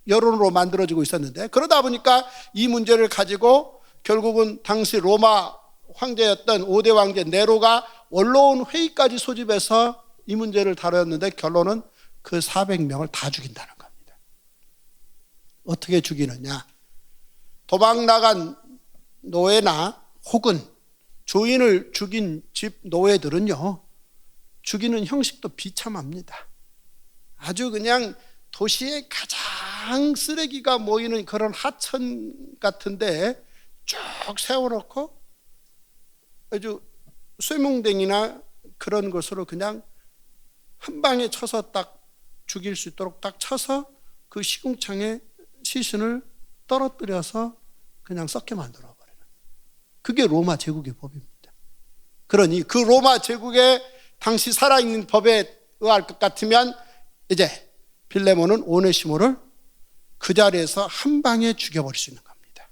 여론으로 만들어지고 있었는데 그러다 보니까 이 문제를 가지고 결국은 당시 로마 황제였던 5대 황제 네로가 원로원 회의까지 소집해서 이 문제를 다뤘는데 결론은 그 400명을 다 죽인다는 겁니다. 어떻게 죽이느냐? 도망 나간 노예나 혹은 주인을 죽인 집 노예들은요, 죽이는 형식도 비참합니다. 아주 그냥 도시의 가장 쓰레기가 모이는 그런 하천 같은데 쭉 세워놓고 아주 쇠뭉댕이나 그런 것으로 그냥 한 방에 쳐서 딱 죽일 수 있도록 딱 쳐서 그 시궁창에 시신을 떨어뜨려서 그냥 썩게 만들어버려요. 그게 로마 제국의 법입니다. 그러니 그 로마 제국의 당시 살아있는 법에 의할 것 같으면 이제 빌레몬은 오네시모를 그 자리에서 한 방에 죽여버릴 수 있는 겁니다.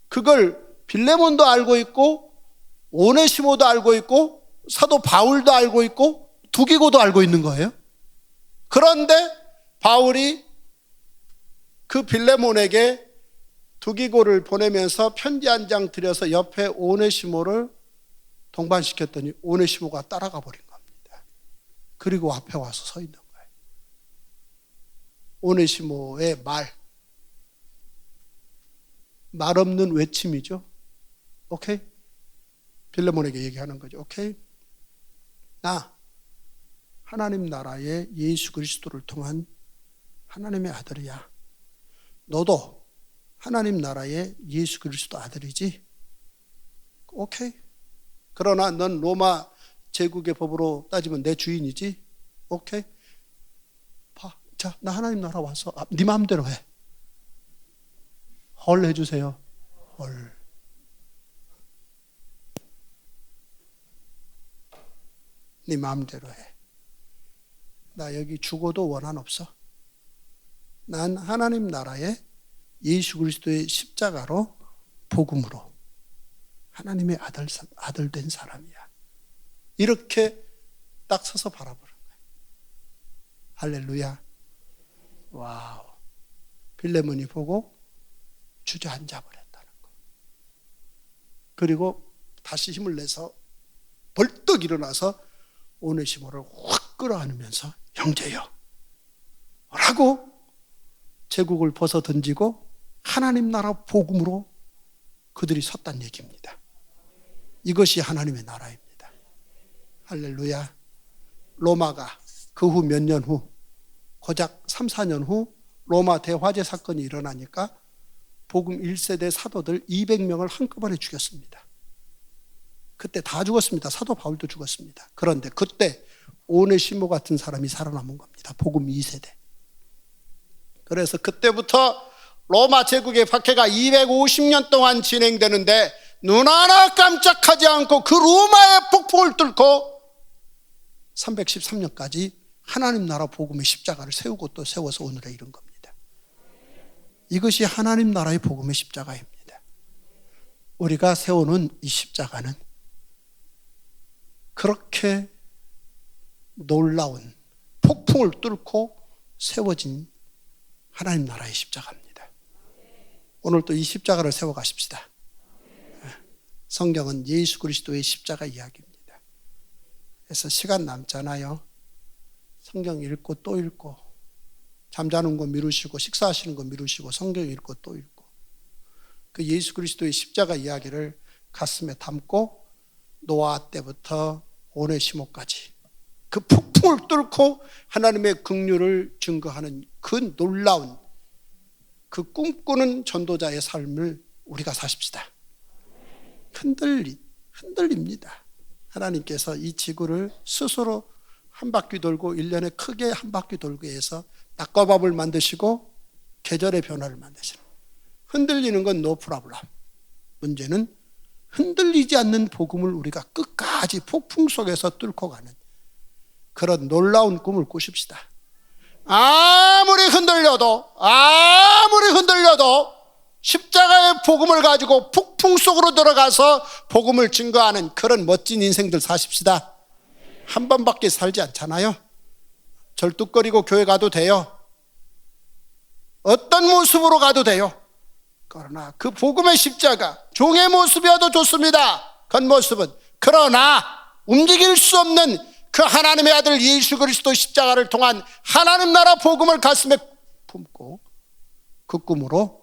그걸 빌레몬도 알고 있고 오네시모도 알고 있고 사도 바울도 알고 있고 두기고도 알고 있는 거예요. 그런데 바울이 그 빌레몬에게 두기고를 보내면서 편지 한 장 드려서 옆에 오네시모를 동반시켰더니 오네시모가 따라가 버린 겁니다. 그리고 앞에 와서 서 있는 거예요. 오네시모의 말 없는 외침이죠. 오케이? 빌레몬에게 얘기하는 거죠. 오케이? 나 하나님 나라의 예수 그리스도를 통한 하나님의 아들이야. 너도 하나님 나라의 예수 그리스도 아들이지? 오케이. 그러나 넌 로마 제국의 법으로 따지면 내 주인이지? 오케이. 자, 나 하나님 나라 와서 네 마음대로 해. 헐 해주세요. 헐. 네 마음대로 해. 나 여기 죽어도 원한 없어. 난 하나님 나라에 예수 그리스도의 십자가로 복음으로 하나님의 아들 된 사람이야. 이렇게 딱 서서 바라보는 거야. 할렐루야. 와우. 빌레몬이 보고 주저앉아 버렸다는 거. 그리고 다시 힘을 내서 벌떡 일어나서 오네시모를 확 끌어안으면서 형제여 라고 제국을 벗어 던지고 하나님 나라 복음으로 그들이 섰단 얘기입니다. 이것이 하나님의 나라입니다. 할렐루야. 로마가 그 후 몇 년 후, 고작 3, 4년 후 로마 대화재 사건이 일어나니까 복음 1세대 사도들 200명을 한꺼번에 죽였습니다. 그때 다 죽었습니다. 사도 바울도 죽었습니다. 그런데 그때 오네시모 같은 사람이 살아남은 겁니다. 복음 2세대. 그래서 그때부터 로마 제국의 박해가 250년 동안 진행되는데 눈 하나 깜짝하지 않고 그 로마의 폭풍을 뚫고 313년까지 하나님 나라 복음의 십자가를 세우고 또 세워서 오늘에 이른 겁니다. 이것이 하나님 나라의 복음의 십자가입니다. 우리가 세우는 이 십자가는 그렇게 놀라운 폭풍을 뚫고 세워진 하나님 나라의 십자가입니다. 오늘 또 이 십자가를 세워 가십시다. 성경은 예수 그리스도의 십자가 이야기입니다. 그래서 시간 남잖아요. 성경 읽고 또 읽고, 잠자는 거 미루시고 식사하시는 거 미루시고 성경 읽고 또 읽고, 그 예수 그리스도의 십자가 이야기를 가슴에 담고 노아 때부터 오네시모까지 그 폭풍을 뚫고 하나님의 긍휼을 증거하는 그 놀라운 그 꿈꾸는 전도자의 삶을 우리가 사십시다. 흔들립니다. 하나님께서 이 지구를 스스로 한 바퀴 돌고 1년에 크게 한 바퀴 돌게 해서 낮과 밤을 만드시고 계절의 변화를 만드시는, 흔들리는 건 no problem. 문제는 흔들리지 않는 복음을 우리가 끝까지 폭풍 속에서 뚫고 가는 그런 놀라운 꿈을 꾸십시다. 아무리 흔들려도 십자가의 복음을 가지고 폭풍 속으로 들어가서 복음을 증거하는 그런 멋진 인생들 사십시다. 한 번밖에 살지 않잖아요. 절뚝거리고 교회 가도 돼요. 어떤 모습으로 가도 돼요. 그러나 그 복음의 십자가, 종의 모습이어도 좋습니다. 겉모습은. 그러나 움직일 수 없는 그 하나님의 아들 예수 그리스도 십자가를 통한 하나님 나라 복음을 가슴에 품고 그 꿈으로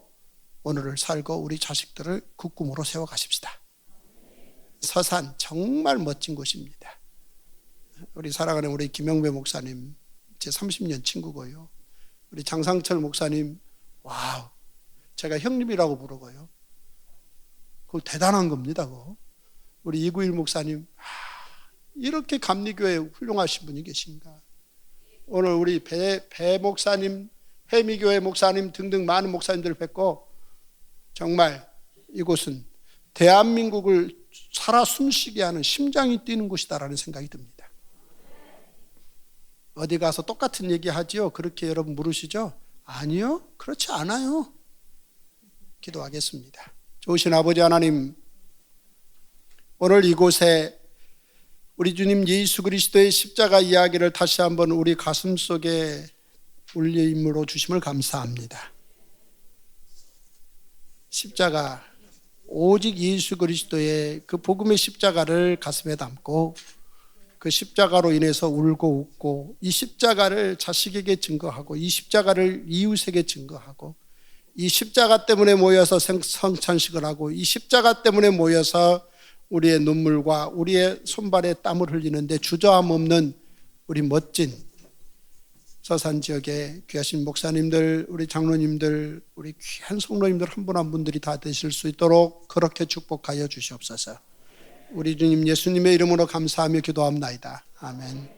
오늘을 살고 우리 자식들을 그 꿈으로 세워가십시다. 서산 정말 멋진 곳입니다. 우리 사랑하는 우리 김영배 목사님 제 30년 친구고요. 우리 장상철 목사님, 와우, 제가 형님이라고 부르고요. 그거 대단한 겁니다. 그거. 우리 이구일 목사님, 이렇게 감리교회 훌륭하신 분이 계신가. 오늘 우리 배 목사님, 해미교회 목사님 등등 많은 목사님들을 뵙고 정말 이곳은 대한민국을 살아 숨쉬게 하는 심장이 뛰는 곳이다라는 생각이 듭니다. 어디 가서 똑같은 얘기 하지요? 그렇게 여러분 물으시죠? 아니요, 그렇지 않아요. 기도하겠습니다. 좋으신 아버지 하나님, 오늘 이곳에 우리 주님 예수 그리스도의 십자가 이야기를 다시 한번 우리 가슴 속에 울림으로 주심을 감사합니다. 십자가, 오직 예수 그리스도의 그 복음의 십자가를 가슴에 담고 그 십자가로 인해서 울고 웃고, 이 십자가를 자식에게 증거하고, 이 십자가를 이웃에게 증거하고, 이 십자가 때문에 모여서 성찬식을 하고, 이 십자가 때문에 모여서 우리의 눈물과 우리의 손발에 땀을 흘리는데 주저함 없는 우리 멋진 서산 지역의 귀하신 목사님들, 우리 장로님들, 우리 귀한 성도님들 한 분 한 분들이 다 되실 수 있도록 그렇게 축복하여 주시옵소서. 우리 주님 예수님의 이름으로 감사하며 기도합나이다. 아멘.